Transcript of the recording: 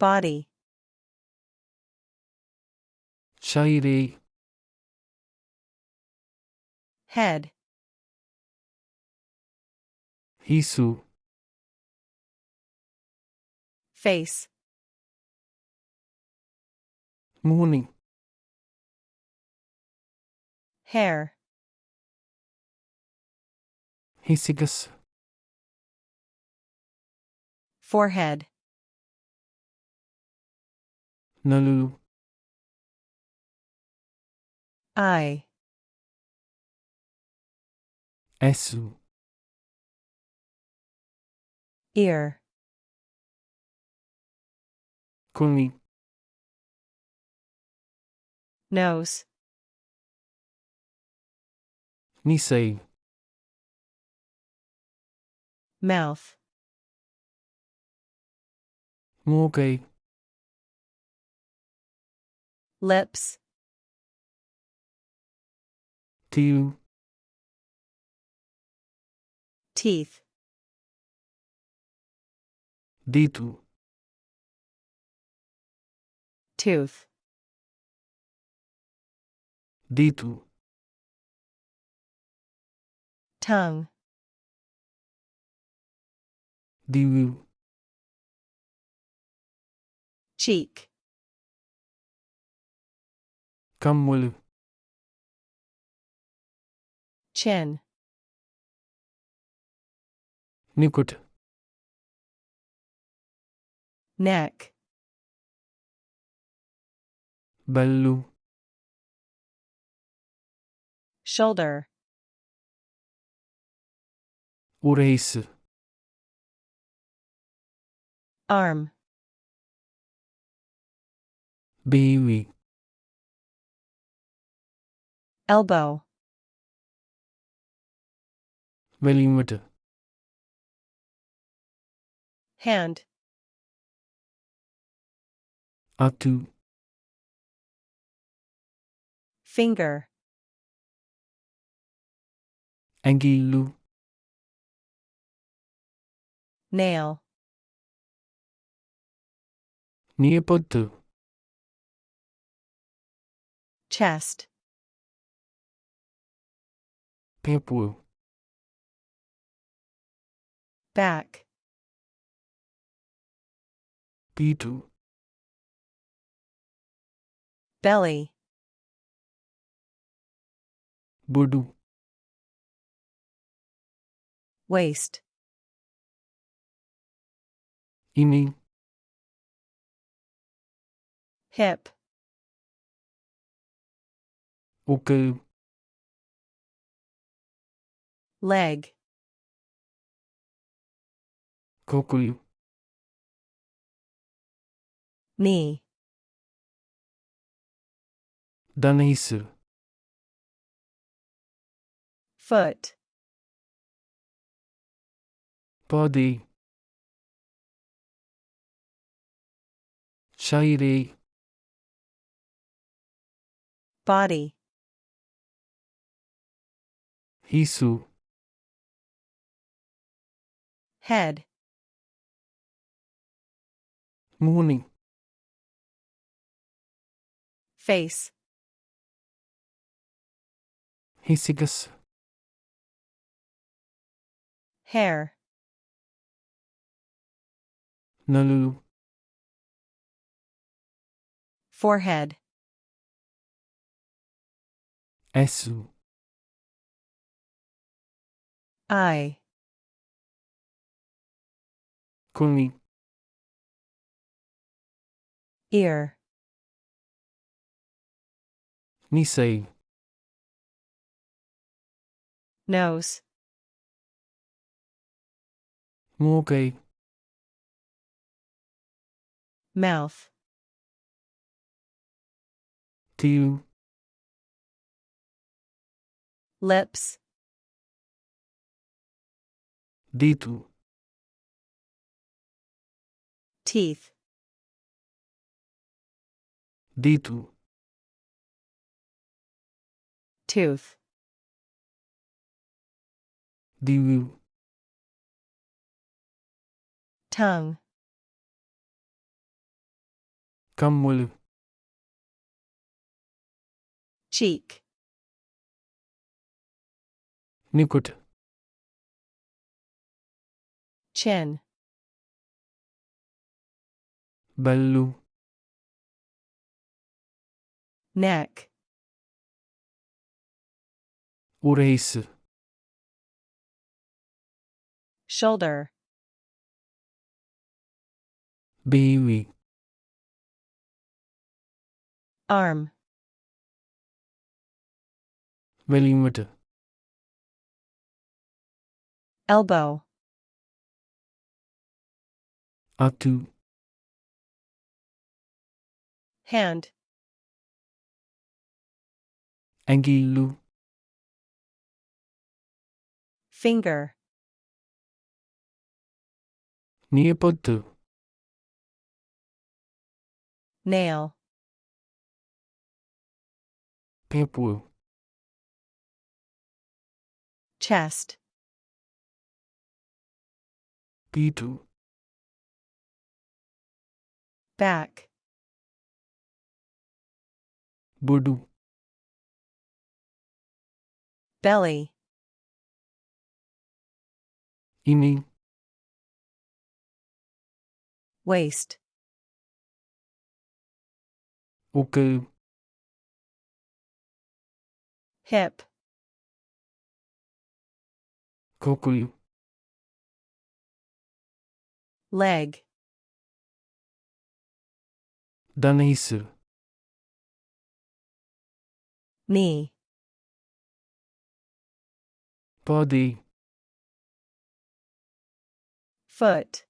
body, ශරීරයේ head, හිසු face, මුහුණි hair, හිසිගස් forehead, නළුලු eye, ඇසු ear, කුණි nose, නිසයි mouth, මෝකයි lips, තියු teeth, දීතු tooth, දීතු tongue, දිව්‍යු cheek, කම්මුලු chin, නිකුට neck, බැල්ලු shoulder, උරහිස arm, බේවි elbow, වැලීමට hand, අතු finger, ඇඟිල්ලු nail, නියපොත්තු chest, පෙපුව back, පීටු belly, බොඩු waist, ඉමි hip, උකල් leg, කොකුළු knee, දනහිස foot, පාදේ ශරීරයේ body, හිසු head, මුහුණි face, හිසිගස් hair, නළුලු forehead, ඇසු eye, කුණි ear, නිසයි nose, මෝකයි mouth, තියු lips, දීතු teeth, දීතු tooth, දිව්‍යු tongue, කම්වල cheek, නිකොට chin, බැල්ලු neck, උරහිස shoulder, බේවි arm, වැලීමට elbow, අතු hand, ඇඟිල්ලු finger, නියපොත්තු nail, පෙපුව chest, පීටු back, බොඩු belly, ඉමි waist, ඔකල් hip, කොකුළු leg, දනහිස knee, පාදේ foot,